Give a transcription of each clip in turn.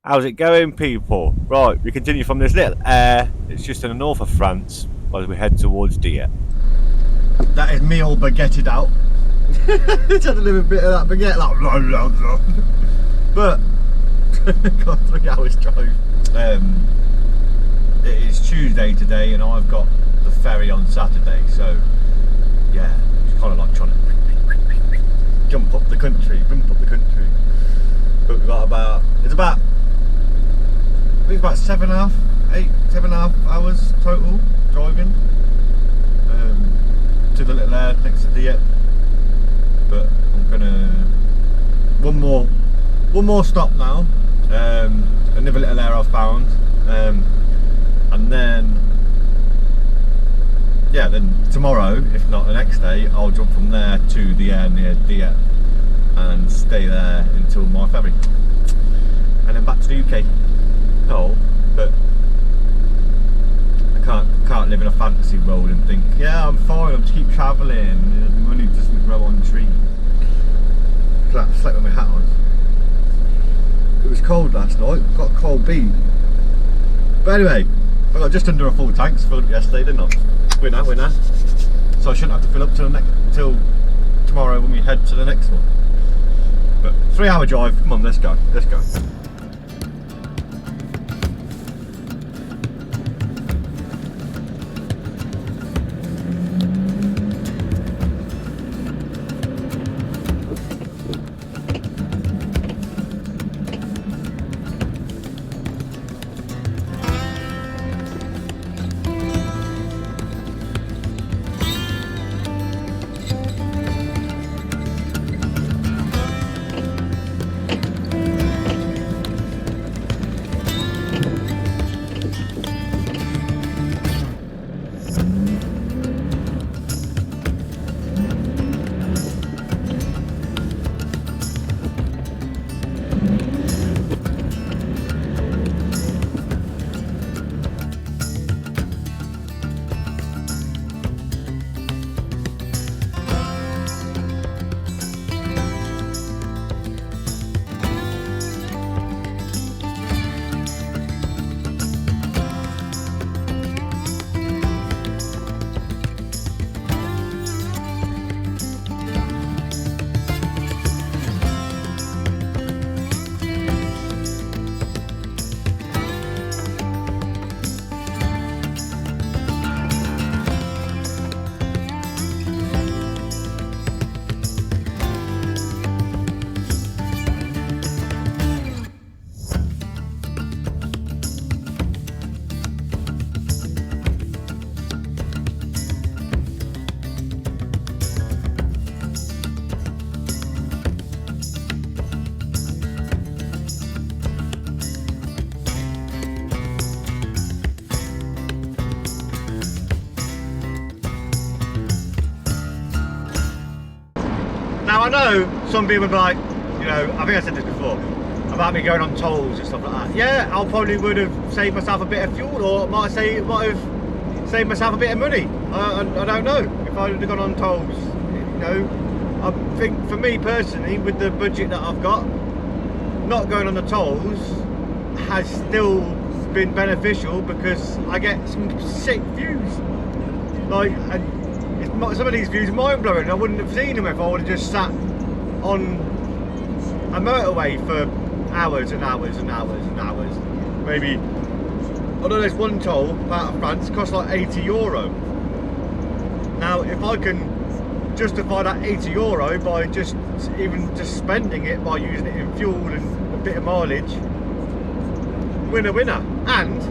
How's it going, people? Right, we continue from this little air. It's just in the north of France as we head towards Dieppe. That is me all baguetted out. Just had a little bit of that baguette, like blah, blah, blah. But got 3 hours drive. It is Tuesday today, and I've got the ferry on Saturday. So yeah, it's kind of like trying to jump up the country. But we've got about I think it's about 7.5 hours total driving to the little air next to Dieppe. But I'm gonna one more stop now. Another little air I've found, and then tomorrow, if not the next day, I'll jump from there to the air near Dieppe and stay there until my ferry, and then back to the UK. No, but I can't live in a fantasy world and think, yeah, I'm fine, I'll just keep travelling, money doesn't grow on trees. I slept with my hat on. It was cold last night, got a cold beat. But anyway, I got just under a full tank, filled up yesterday, didn't I? Winner. So I shouldn't have to fill up till tomorrow when we head to the next one. But 3 hour drive, come on, let's go. Now I know some people are like, I think I said this before, about me going on tolls and stuff like that. Yeah, I probably would have saved myself a bit of fuel, or might have saved myself a bit of money. I don't know if I would have gone on tolls. I think for me personally, with the budget that I've got, not going on the tolls has still been beneficial because I get some sick views. Some of these views are mind-blowing. I wouldn't have seen them if I would have just sat on a motorway for hours and hours. Maybe, I know there's one toll out of France costs like €80. Now if I can justify that €80 by just spending it by using it in fuel and a bit of mileage, winner. And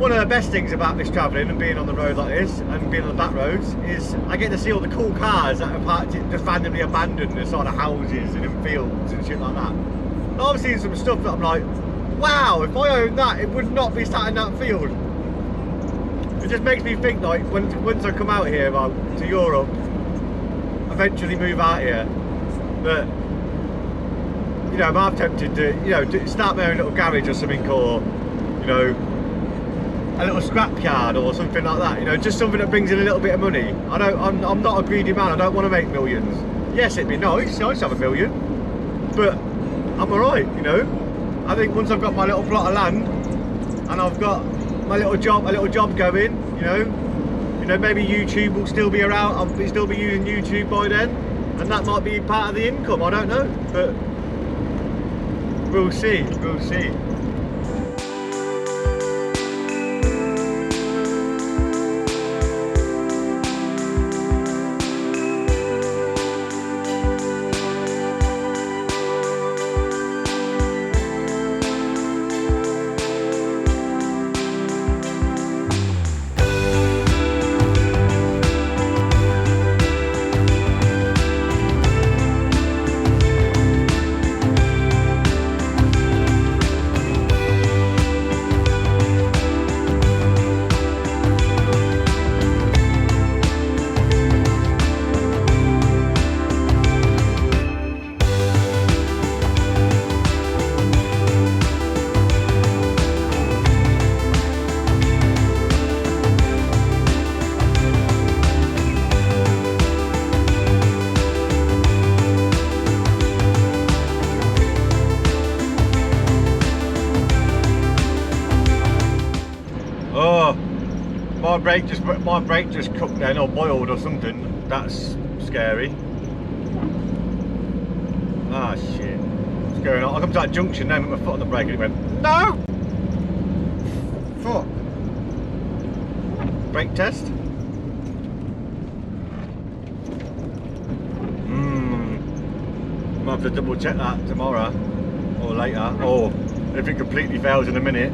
one of the best things about this travelling and being on the road like this and being on the back roads is I get to see all the cool cars that are parked just randomly abandoned in the side of houses and in fields and shit like that. And I've seen some stuff that I'm like, wow, if I owned that, it would not be sat in that field. It just makes me think, like, once I come out here to Europe, eventually move out here, that I'm half tempted to start my own little garage or something, or a little scrapyard or something like that, just something that brings in a little bit of money. I'm not a greedy man, I don't want to make millions. Yes, it'd be nice to have a million, but I'm alright, I think once I've got my little plot of land and I've got my little job going, you know, maybe YouTube will still be around. I'll still be using YouTube by then, and that might be part of the income. I don't know, but we'll see. We'll see. My brake just cooked then, or boiled or something. That's scary. Ah shit. What's going on? I come to that junction then with my foot on the brake and it went, no! Fuck. Brake test? Might have to double check that tomorrow or later, or if it completely fails in a minute.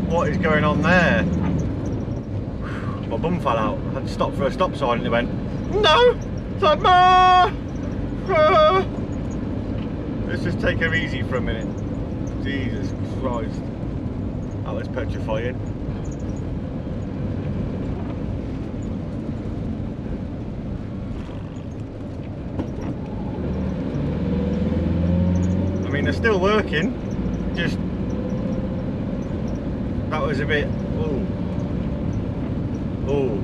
What is going on there? My bum fell out. I had to stop for a stop sign and it went, no! It's like, let's just take her easy for a minute. Jesus Christ. That was petrifying. I mean, they're still working. Just, that was a bit, ooh. Oh.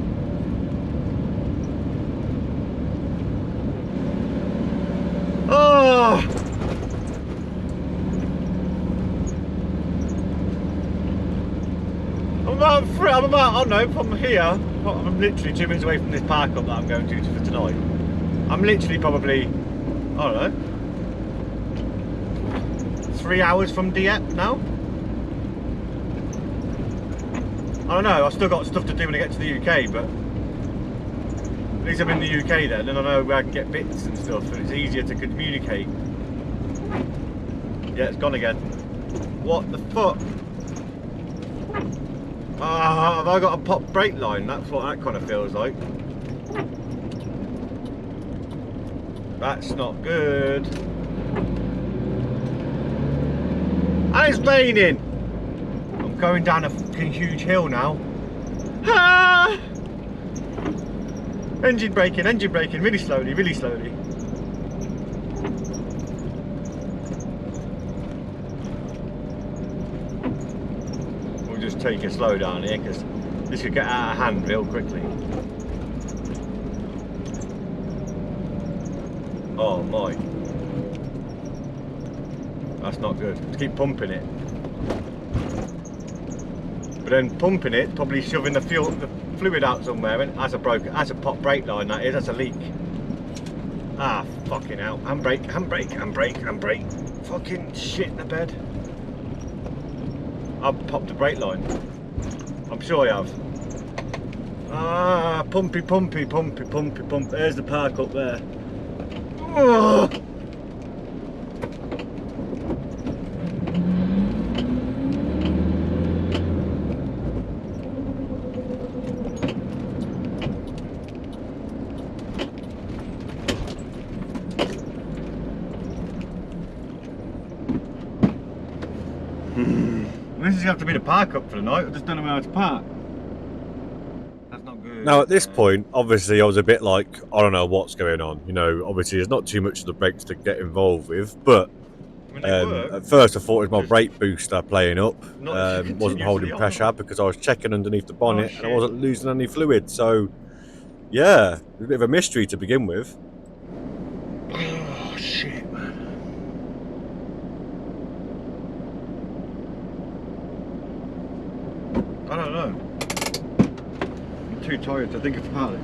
Oh. I'm about, I don't know, from here, I'm literally 2 minutes away from this park up that I'm going to for tonight. I'm literally probably, I don't know, 3 hours from Dieppe now. I don't know, I've still got stuff to do when I get to the UK, but at least I'm in the UK then, and I know where I can get bits and stuff, and it's easier to communicate. Yeah, it's gone again. What the fuck? Have I got a pop brake line? That's what that kind of feels like. That's not good. And it's raining! I'm going down a fucking huge hill now. Ah! Engine braking, really slowly, really slowly. We'll just take a slow down here because this could get out of hand real quickly. Oh my. That's not good. Let's keep pumping it. But then pumping it, probably shoving the fluid out somewhere, and that's a pop brake line, that is, that's a leak. Ah, fucking hell. Handbrake. Fucking shit in the bed. I've popped a brake line. I'm sure I have. Ah, pumpy. There's the park up there. Oh. This is going to have to be the park up for the night. I just don't know where to park. That's not good. Now, at this point, obviously, I was a bit like, I don't know what's going on. You know, obviously, there's not too much of the brakes to get involved with, but at first I thought it was my brake booster playing up. Wasn't holding pressure because I was checking underneath the bonnet and I wasn't losing any fluid. So, yeah, it was a bit of a mystery to begin with. Oh, shit, man. I don't know. I'm too tired to think about it.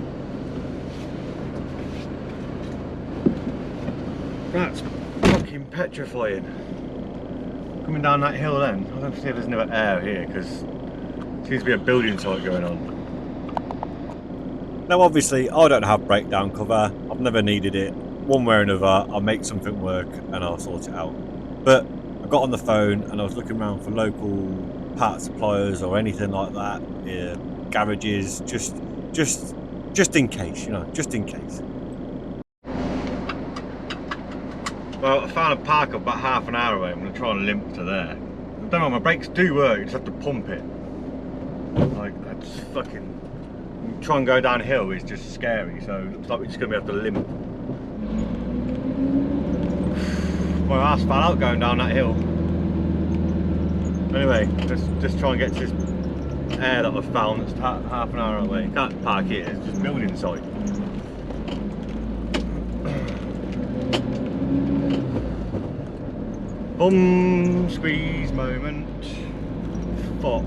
That's fucking petrifying. Coming down that hill then, I don't see if there's no air here because there seems to be a building site going on. Now obviously I don't have breakdown cover, I've never needed it. One way or another, I'll make something work and I'll sort it out. But I got on the phone and I was looking around for local part suppliers or anything like that, garages, just in case, you know, just in case. Well, I found a park up about half an hour away. I'm going to try and limp to there. I don't know, my brakes do work, you just have to pump it. Like, that's fucking... Try and go downhill is just scary, so it looks like we're just going to be able to limp. My ass fell out going down that hill. Anyway, just try and get to this air that I've found that's half an hour away. You can't park here, it's just building site. Bum squeeze moment. Fuck.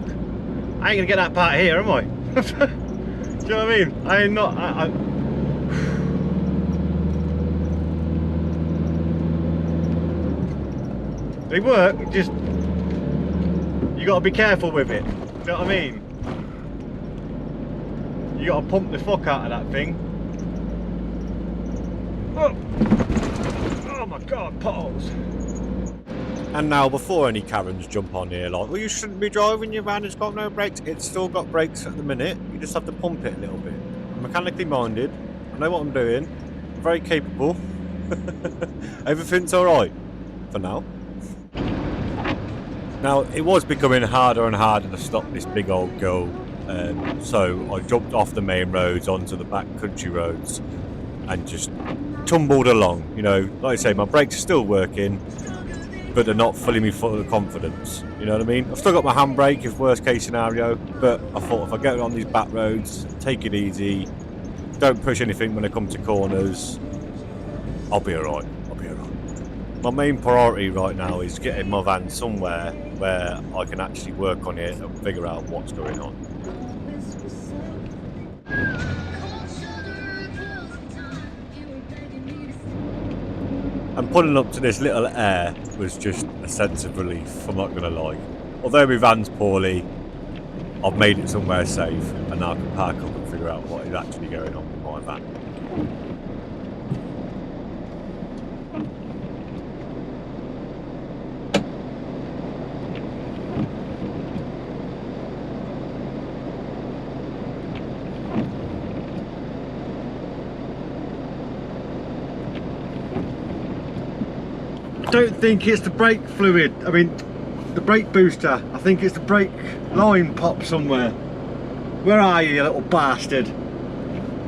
I ain't gonna get that part here, am I? Do you know what I mean? I ain't not. They work, just you gotta be careful with it. Do you know what I mean? You gotta pump the fuck out of that thing. Oh, oh my god, potholes. And now, before any Karens jump on here like, well, you shouldn't be driving your van, it's got no brakes. It's still got brakes at the minute, you just have to pump it a little bit. I'm mechanically minded, I know what I'm doing, I'm very capable. Everything's alright, for now. Now, it was becoming harder and harder to stop this big old girl, so I jumped off the main roads onto the back country roads and just tumbled along. You know, like I say, my brakes are still working, but they're not filling me full of confidence. You know what I mean? I've still got my handbrake if worst case scenario, but I thought if I get on these back roads, take it easy, don't push anything when I come to corners, I'll be alright. I'll be alright. My main priority right now is getting my van somewhere where I can actually work on it and figure out what's going on. And pulling up to this little air was just a sense of relief, I'm not going to lie. Although my van's poorly, I've made it somewhere safe and now I can park up and figure out what is actually going on with my van. I don't think it's the brake fluid, I mean the brake booster, I think it's the brake line pop somewhere. Where are you little bastard? Right,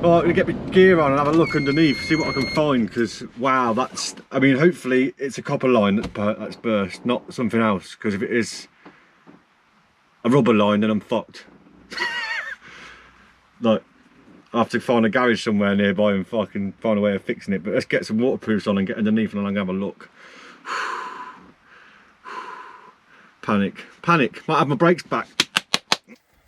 I'm gonna get my gear on and have a look underneath, see what I can find, because wow, that's, I mean hopefully it's a copper line that's burst, not something else, because if it is a rubber line then I'm fucked. Like, I have to find a garage somewhere nearby and fucking find a way of fixing it, but let's get some waterproofs on and get underneath and then I can have a look. Panic, might have my brakes back.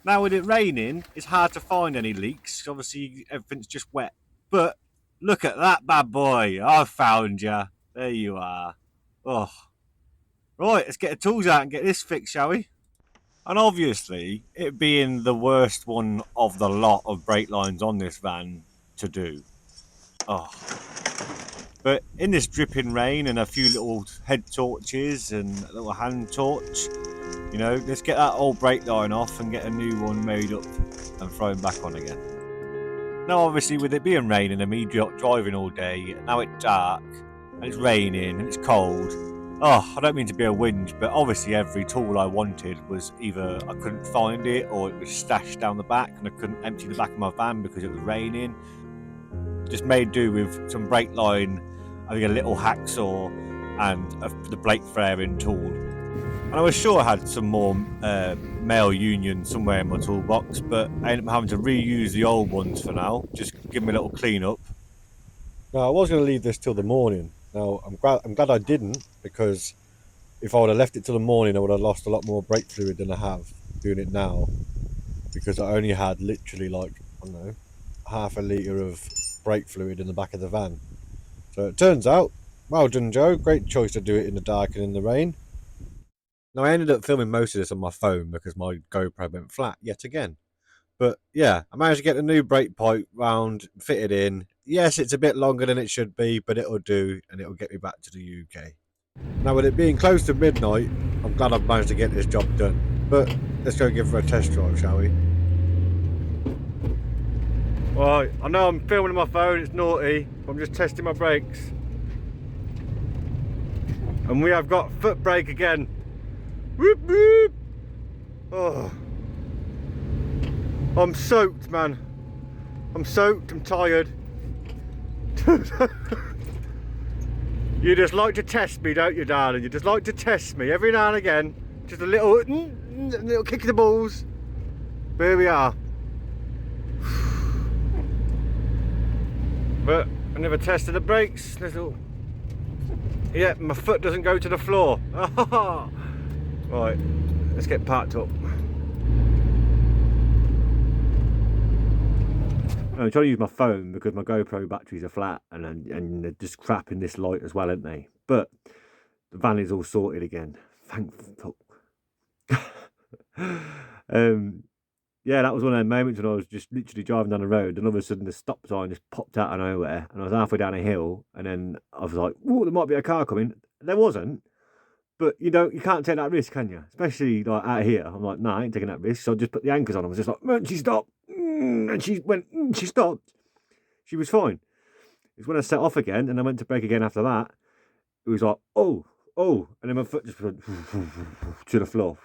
Now with it raining, it's hard to find any leaks. Obviously everything's just wet. But look at that bad boy. I found you. There you are. Oh. Right, let's get the tools out and get this fixed, shall we? And obviously, it being the worst one of the lot of brake lines on this van to do. Oh. But in this dripping rain and a few little head torches and a little hand torch, you know, let's get that old brake line off and get a new one made up and thrown back on again. Now obviously with it being raining and me driving all day, now it's dark and it's raining and it's cold. Oh, I don't mean to be a whinge, but obviously every tool I wanted was either I couldn't find it or it was stashed down the back and I couldn't empty the back of my van because it was raining. Just made do with some brake line, having a little hacksaw and the brake flaring tool. And I was sure I had some more male union somewhere in my toolbox, but I ended up having to reuse the old ones for now. Just give me a little clean up. Now I was going to leave this till the morning. Now I'm glad I didn't, because if I would have left it till the morning I would have lost a lot more brake fluid than I have doing it now. because I only had literally like, I don't know, half a litre of brake fluid in the back of the van. So it turns out, well done, Joe. Great choice to do it in the dark and in the rain. Now, I ended up filming most of this on my phone because my GoPro went flat yet again. But yeah, I managed to get the new brake pipe round, fitted in. Yes, it's a bit longer than it should be, but it'll do, and it'll get me back to the UK. Now, with it being close to midnight, I'm glad I've managed to get this job done. But let's go give her a test drive, shall we? Right, I know I'm filming on my phone, it's naughty, but I'm just testing my brakes. And we have got foot brake again. Whoop whoop! Oh. I'm soaked, man. I'm soaked, I'm tired. You just like to test me, don't you, darling? You just like to test me every now and again. Just a little kick of the balls. But here we are. But I never tested the brakes. Yeah, my foot doesn't go to the floor. Right, let's get parked up. I'm trying to use my phone because my GoPro batteries are flat and they're just crap in this light as well, aren't they? But the van is all sorted again. Thankful. Yeah, that was one of those moments when I was just literally driving down the road and all of a sudden the stop sign just popped out of nowhere and I was halfway down a hill and then I was like, oh, there might be a car coming. There wasn't. But you can't take that risk, can you? Especially like out here. I'm like, no, I ain't taking that risk. So I just put the anchors on. I was just like, she stopped. And she went, she stopped. She was fine. It's when I set off again and I went to brake again after that. It was like, oh. And then my foot just went to the floor,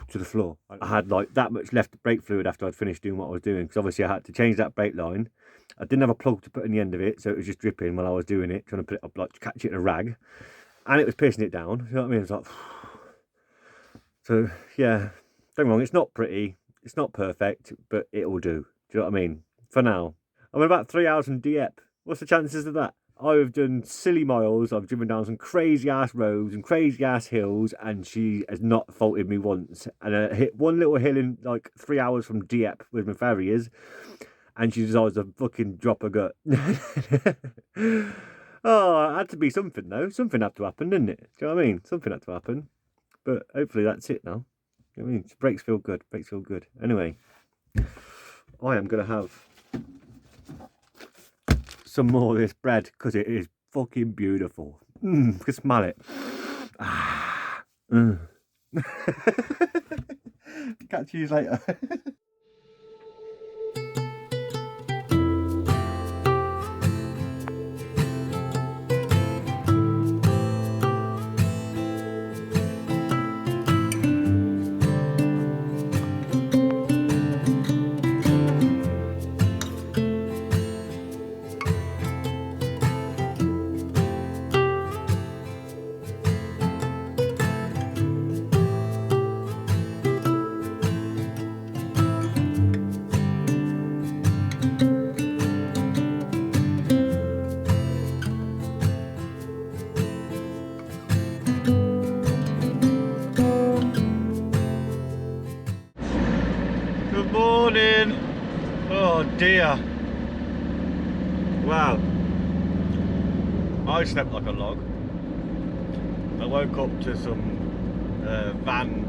to the floor. I had like that much left brake fluid after I'd finished doing what I was doing. Because obviously I had to change that brake line. I didn't have a plug to put in the end of it. So it was just dripping while I was doing it, trying to put it up, like catch it in a rag. And it was piercing it down, you know what I mean? It's like, so yeah, don't get me wrong, it's not pretty, it's not perfect, but it'll do. Do you know what I mean? For now. I'm in about 3 hours from Dieppe. What's the chances of that? I've done silly miles, I've driven down some crazy ass roads and crazy ass hills, and she has not faulted me once. And I hit one little hill in like 3 hours from Dieppe, where my ferry is, and she decides to fucking drop her gut. Oh, it had to be something though. Something had to happen, didn't it? Do you know what I mean? Something had to happen. But hopefully that's it now. You know what I mean? Brakes feel good. Brakes feel good. Anyway, I am going to have some more of this bread because it is fucking beautiful. You can smell it. Catch you later. Good morning. Oh dear. Wow. I slept like a log. I woke up to some van,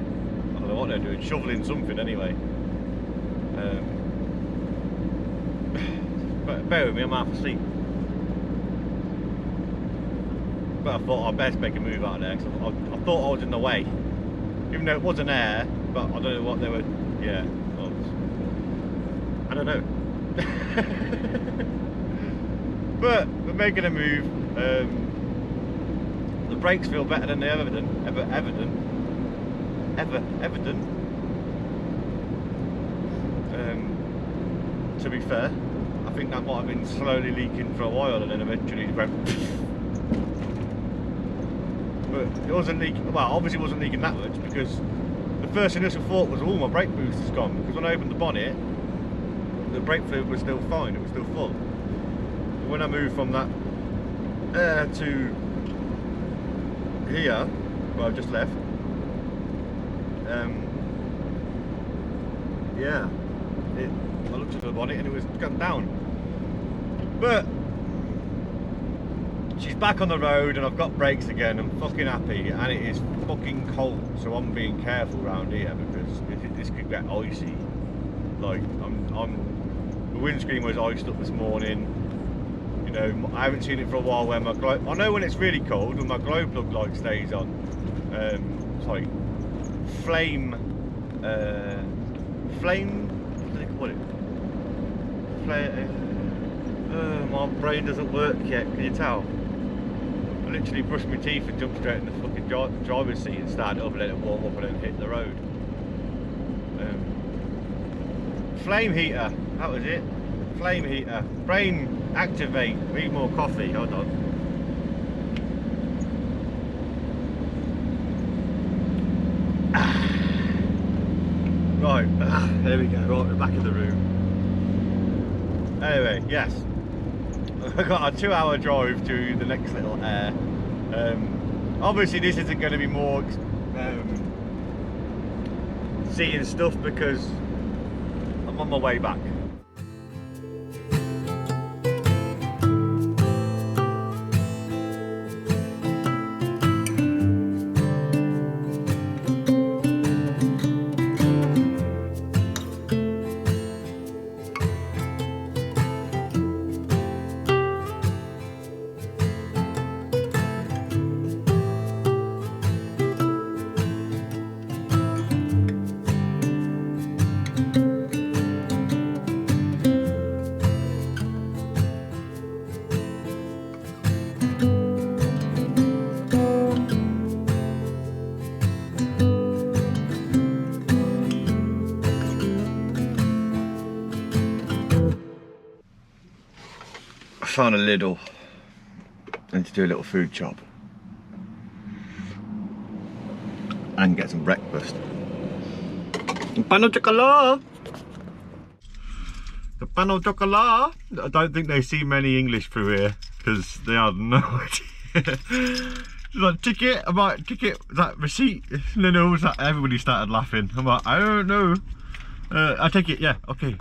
I don't know what they're doing, shoveling something anyway. But bear with me, I'm half asleep. But I thought I'd best make a move out of there because I thought I was in the way. Even though it wasn't there, but I don't know what they were, yeah. I don't know. But we're making a move. The brakes feel better than they ever done. To be fair, I think that might have been slowly leaking for a while and then eventually it went. But it wasn't leaking. Well, obviously it wasn't leaking that much because the first initial thought was, oh, my brake boost is gone. Because when I opened the bonnet, the brake fluid was still fine, it was still full. But when I moved from that to here, where I've just left, yeah, I looked at the bonnet and it was gone down. But she's back on the road and I've got brakes again. I'm fucking happy, and it is fucking cold, so I'm being careful around here because this could get icy. Like the windscreen was iced up this morning. You know, I haven't seen it for a while where my glow, I know when it's really cold when my glow plug light stays on. Sorry, flame, what do they call it? My brain doesn't work yet, can you tell? I literally brushed my teeth and jumped straight in the fucking driver's seat and started up and let it warm up and then hit the road. Flame heater, that was it. Flame heater. Brain activate. Need more coffee. Hold on. Right, there we go. Right, we're back in the room. Anyway, yes. I've got a 2-hour drive to the next little air. Obviously this isn't going to be more seeing stuff because I'm on my way back. Found a Lidl. I need to do a little food chop and get some breakfast. Pan au chocolat. The pan au chocolat. I don't think they see many English through here because they have no idea. Like, ticket. I'm like, ticket. That receipt. No, no. That everybody started laughing. I'm like, I don't know. I take it. Yeah. Okay.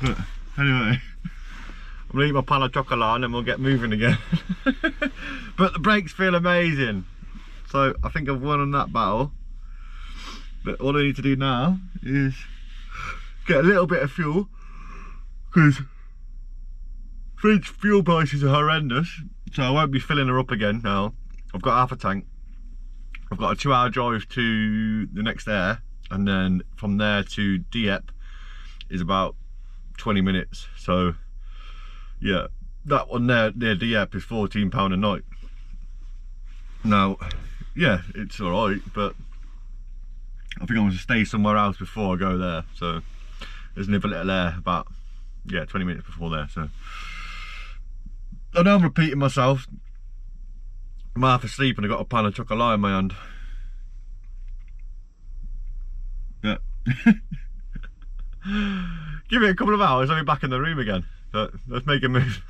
But anyway, I'm gonna eat my pan au chocolat and then we'll get moving again. But the brakes feel amazing, so I think I've won on that battle. But all I need to do now is get a little bit of fuel because fridge fuel prices are horrendous, so I won't be filling her up again now. I've got half a tank. I've got a 2-hour drive to the next air, and then from there to Dieppe is about 20 minutes, so yeah, that one there near Dieppe is £14 a night. Now, yeah, it's alright, but I think I'm going to stay somewhere else before I go there, so there's another little air about, yeah, 20 minutes before there, so I know I'm repeating myself. I'm half asleep and I got a pan of chocolate in my hand. Yeah. Give it a couple of hours, I'll be back in the room again. So let's make a move.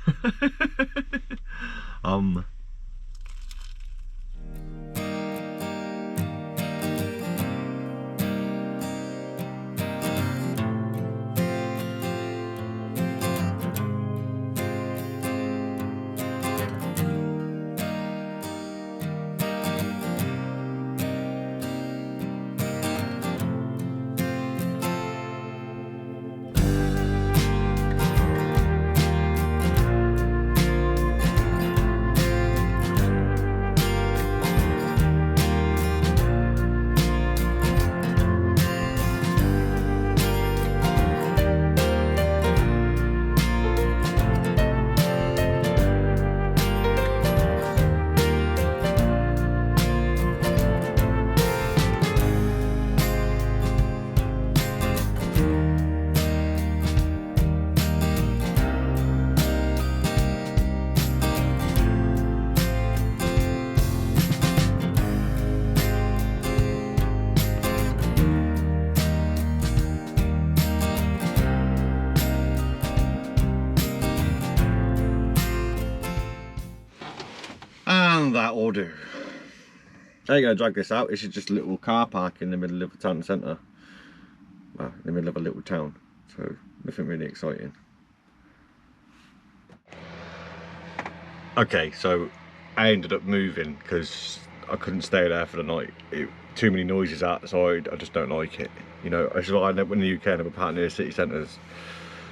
And that will do. I ain't gonna drag this out. This is just a little car park in the middle of the town centre. well, in the middle of a little town, so nothing really exciting. Okay, so I ended up moving because I couldn't stay there for the night. Too many noises outside, I just don't like it. You know, that's why I never in the UK I never park near city centres,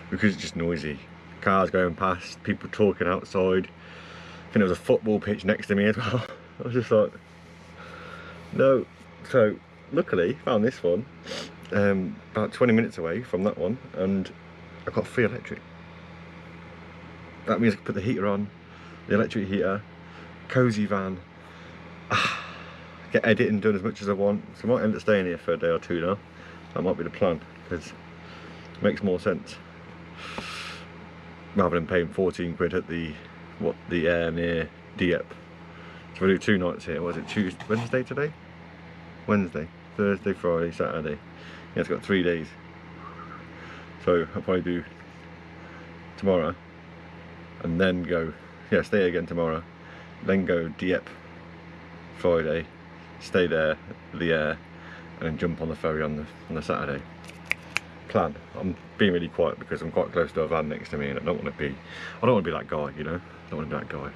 because it's just noisy. Cars going past, people talking outside. I think there was a football pitch next to me as well. I was just like, no. So luckily found this one about 20 minutes away from that one, and I got free electric. That means I can put the heater on, the electric heater, cosy van, get editing done as much as I want. So I might end up staying here for a day or two now. That might be the plan, because it makes more sense rather than paying 14 quid at the near Dieppe. So we do 2 nights here. Was it Tuesday, Wednesday today? Wednesday, Thursday, Friday, Saturday. Yeah, it's got 3 days. So I'll probably do tomorrow and then go, yeah, stay again tomorrow, then go Dieppe Friday, stay there, the air, and then jump on the ferry on the Saturday. Plan. I'm being really quiet because I'm quite close to a van next to me, and I don't want to be that guy, you know. I don't want to be that guy,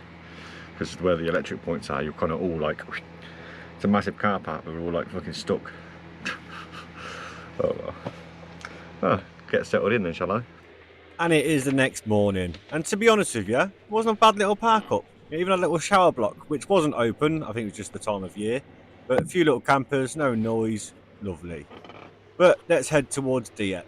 because where the electric points are, you're kind of all like, it's a massive car park, but we're all like fucking stuck. Oh well. Get settled in then, shall I? And it is the next morning, and to be honest with you, it wasn't a bad little park up. It even had a little shower block, which wasn't open. I think it was just the time of year, but a few little campers, no noise, lovely. But let's head towards Dieppe.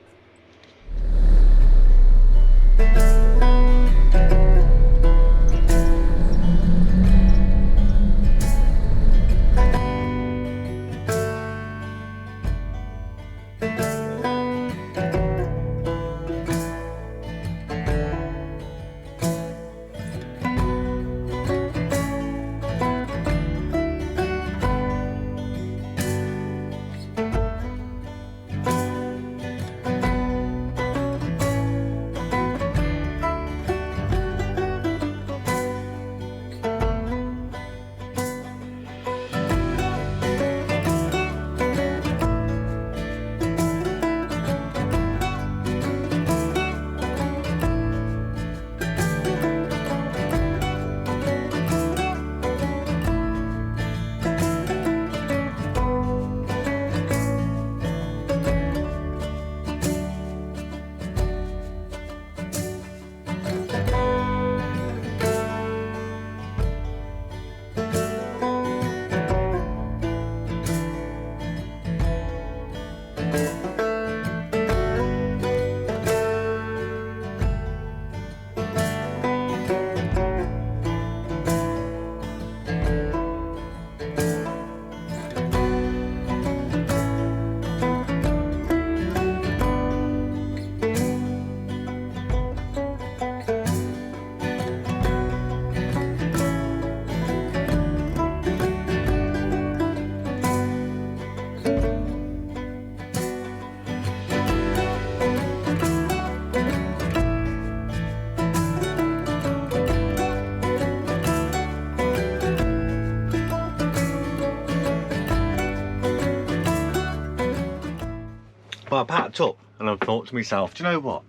Well, I packed up and I thought to myself, do you know what?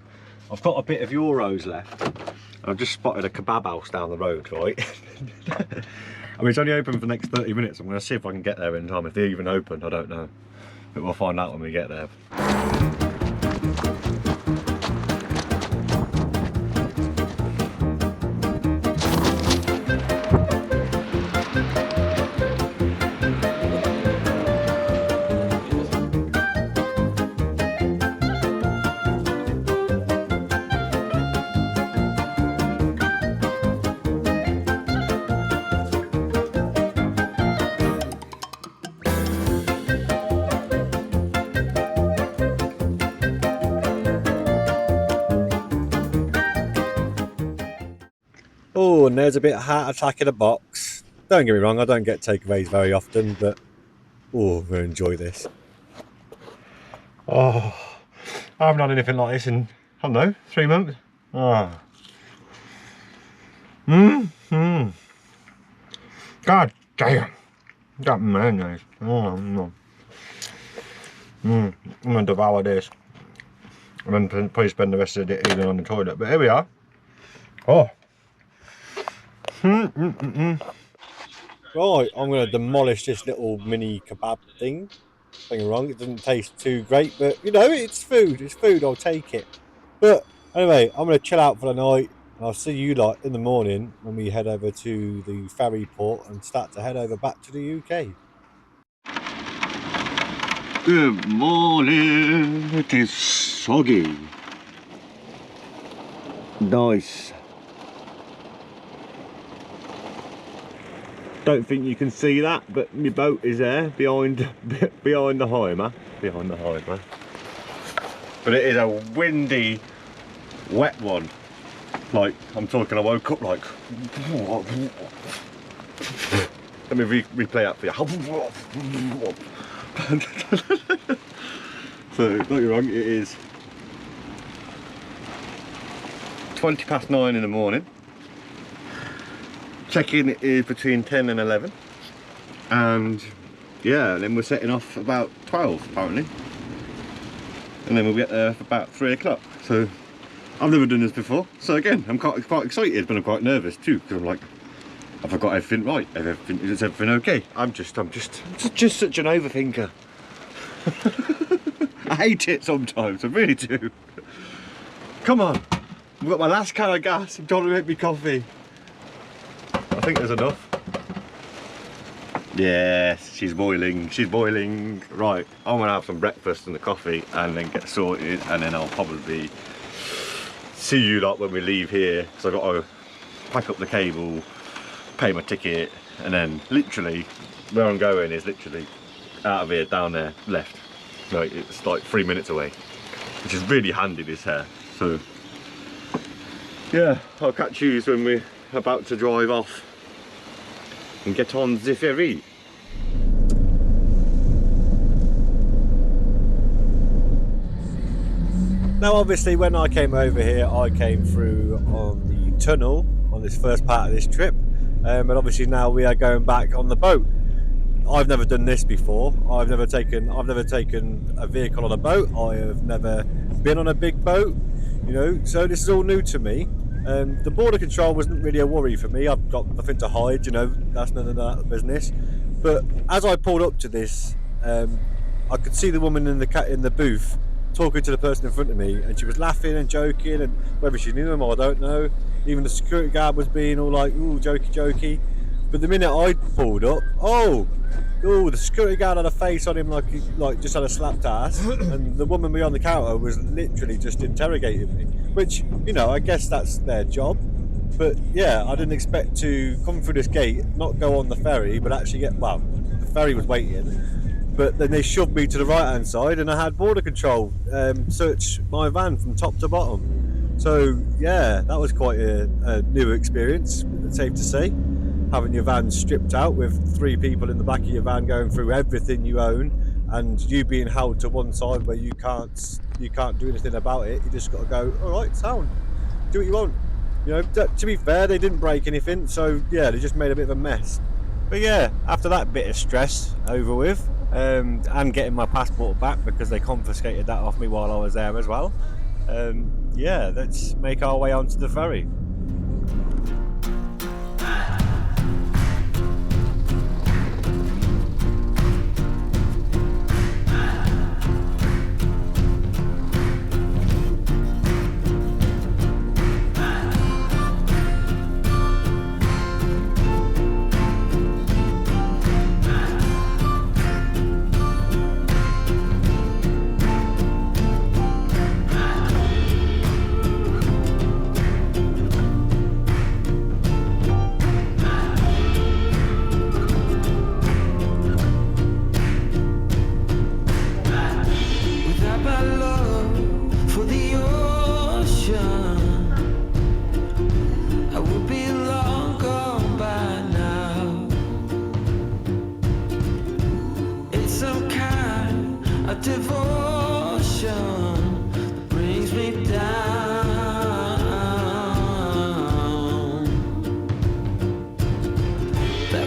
I've got a bit of euros left. I've just spotted a kebab house down the road, right? I mean, it's only open for the next 30 minutes. I'm going to see if I can get there in time. If they're even open, I don't know. But we'll find out when we get there. Oh, and there's a bit of heart attack in a box. Don't get me wrong, I don't get takeaways very often, but oh, we'll enjoy this. Oh, I haven't had anything like this in, I don't know, 3 months. Oh. God damn. That mayonnaise. Oh no. I'm gonna devour this and then probably spend the rest of the day eating on the toilet. But here we are. Oh. Right, I'm going to demolish this little mini kebab thing. Don't get me wrong, it doesn't taste too great, but you know, it's food. It's food. I'll take it. But anyway, I'm going to chill out for the night, and I'll see you lot in the morning when we head over to the ferry port and start to head over back to the UK. Good morning. It is soggy. Nice. Don't think you can see that, but my boat is there behind the Heimer. Behind the Heimer. But it is a windy, wet one. Like, I'm talking, I woke up like... Let me replay that for you. So, don't get me wrong, it is 9:20 in the morning. Check-in is between 10 and 11. And yeah, then we're setting off about 12 apparently. And then we'll get there for about 3 o'clock. So I've never done this before. So again, I'm quite excited, but I'm quite nervous too, because I'm like, have I got everything right? Is everything okay? I'm just such an overthinker. I hate it sometimes, I really do. Come on, I've got my last can of gas. I'm trying to make me coffee. I think there's enough. Yes, she's boiling, she's boiling. Right, I'm gonna have some breakfast and the coffee and then get sorted, and then I'll probably see you lot when we leave here, because I've got to pack up the cable, pay my ticket, and then literally where I'm going is literally out of here, down there, left. Like, it's like 3 minutes away, which is really handy, this here. So yeah, I'll catch you when we're about to drive off and get on the ferry. Now obviously when I came over here, I came through on the tunnel on this first part of this trip, but obviously now we are going back on the boat. I've never done this before. I've never taken a vehicle on a boat. I have never been on a big boat, you know, so this is all new to me. The border control wasn't really a worry for me. I've got nothing to hide, you know, that's none of that business. But as I pulled up to this, I could see the woman in the booth talking to the person in front of me, and she was laughing and joking, and whether she knew him or I don't know. Even the security guard was being all like, ooh, jokey. But the minute I pulled up, the security guard had a face on him like he just had a slapped ass, and the woman behind the counter was literally just interrogating me, which, you know, I guess that's their job. But yeah, I didn't expect to come through this gate, not go on the ferry, but actually the ferry was waiting, but then they shoved me to the right hand side and I had border control search my van from top to bottom. So yeah, that was quite a new experience, it's safe to say. Having your van stripped out with 3 people in the back of your van going through everything you own, and you being held to one side where you can't do anything about it. You just got to go, all right, sound, do what you want. You know, to be fair, they didn't break anything, so yeah, they just made a bit of a mess. But yeah, after that bit of stress over with, and getting my passport back because they confiscated that off me while I was there as well. Yeah, let's make our way onto the ferry.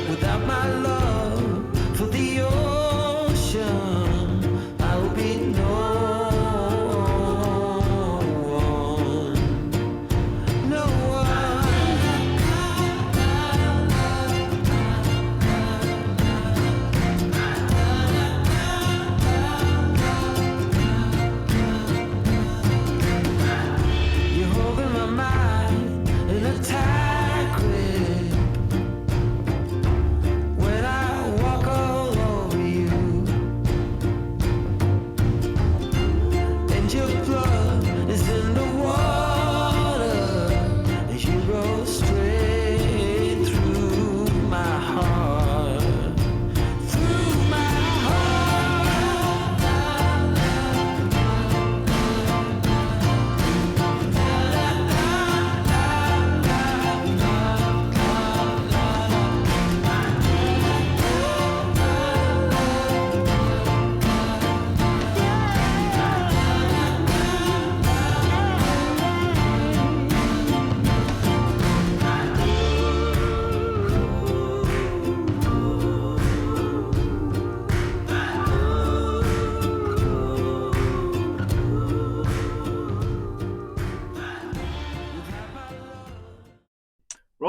Without my love for the ocean, I will be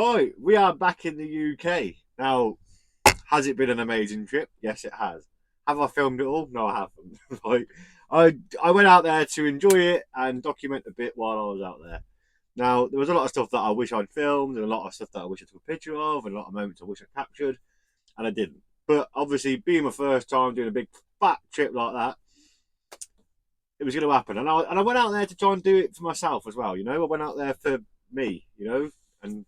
Right, we are back in the UK. Now, has it been an amazing trip? Yes, it has. Have I filmed it all? No, I haven't. like, I went out there to enjoy it and document a bit while I was out there. Now, there was a lot of stuff that I wish I'd filmed, and a lot of stuff that I wish I took a picture of, and a lot of moments I wish I captured, and I didn't. But obviously, being my first time doing a big fat trip like that, it was going to happen. And I went out there to try and do it for myself as well. You know, I went out there for me. You know, and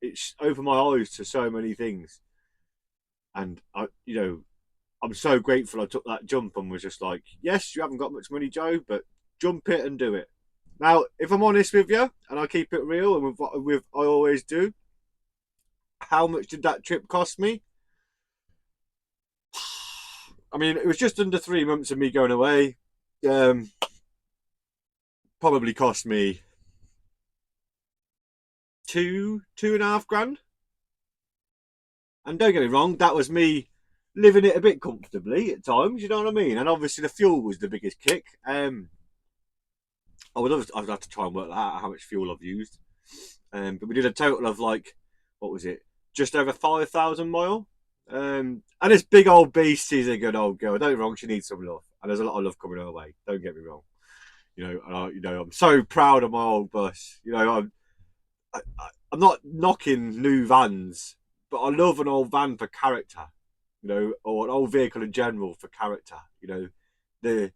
it's opened my eyes to so many things. And I'm so grateful I took that jump and was just like, yes, you haven't got much money, Joe, but jump it and do it. Now, if I'm honest with you, and I keep it real, and with I always do, how much did that trip cost me? I mean, it was just under 3 months of me going away. Um, Probably cost me two and a half grand. And don't get me wrong, that was me living it a bit comfortably at times. You know what I mean? And obviously the fuel was the biggest kick. I'd have to try and work that out how much fuel I've used. But we did a total of like, what was it? Just over 5,000 mile. And this big old beast is a good old girl. Don't get me wrong, she needs some love, and there's a lot of love coming her way. Don't get me wrong. I'm so proud of my old bus. I'm not knocking new vans, but I love an old van for character. Or an old vehicle in general for character. The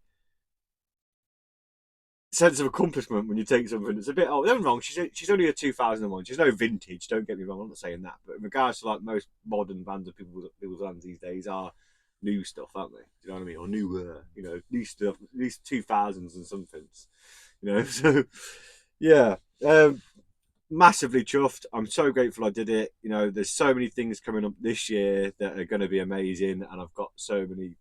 sense of accomplishment when you take something that's a bit old. Don't wrong. She's only a 2001. She's no vintage. Don't get me wrong. I'm not saying that. But in regards to like most modern vans and people's vans these days are new stuff, aren't they? Do you know what I mean? Or newer. New stuff. At least 2000s and somethings. So yeah. Massively chuffed. I'm so grateful I did it. There's so many things coming up this year that are going to be amazing, and I've got so many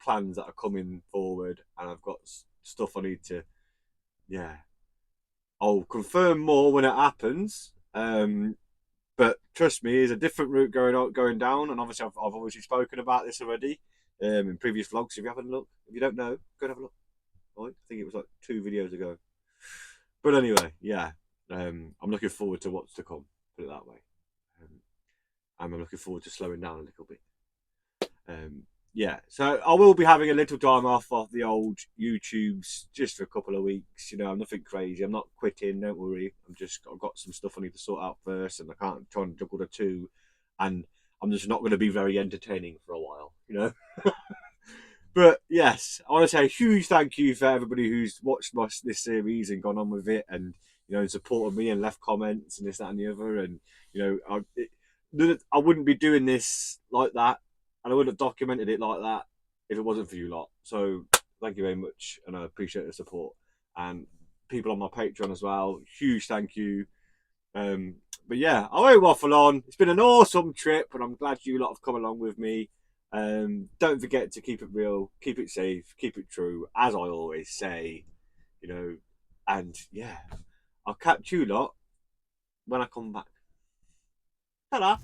plans that are coming forward, and I've got stuff I need to yeah, I'll confirm more when it happens. But trust me, there's a different route going down, and obviously I've obviously spoken about this already in previous vlogs. If you haven't looked, if you don't know, go and have a look. Right? I think it was like 2 videos ago. But anyway, yeah, I'm looking forward to what's to come. Put it that way. And I'm looking forward to slowing down a little bit. Yeah, so I will be having a little time off the old YouTubes just for a couple of weeks. I'm nothing crazy. I'm not quitting. Don't worry. I've got some stuff I need to sort out first, and I can't try and juggle the two. And I'm just not going to be very entertaining for a while. But yes, I want to say a huge thank you for everybody who's watched this series and gone on with it, and supported me and left comments and this, that, and the other. And I wouldn't be doing this like that, and I wouldn't have documented it like that if it wasn't for you lot. So thank you very much, and I appreciate the support. And people on my Patreon as well, huge thank you. But yeah, I won't waffle on. It's been an awesome trip, and I'm glad you lot have come along with me. Don't forget to keep it real, keep it safe, keep it true, as I always say. And yeah, I'll catch you lot when I come back. Ta-da!